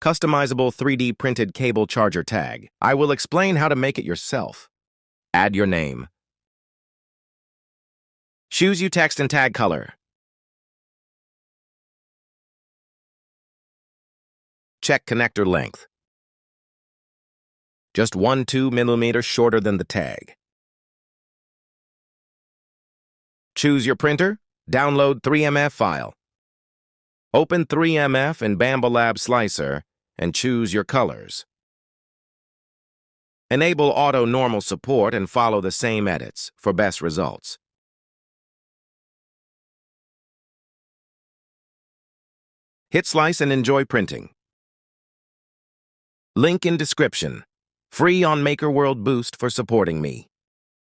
Customizable 3D printed cable charger tag. I will explain how to make it yourself. Add your name. Choose your text and tag color. Check connector length. Just 1-2 millimeters shorter than the tag. Choose your printer. Download 3MF file. Open 3MF in Bamba Lab Slicer and choose your colors. Enable auto normal support and follow the same edits for best results. Hit slice and enjoy printing. Link in description. Free on MakerWorld Boost for supporting me.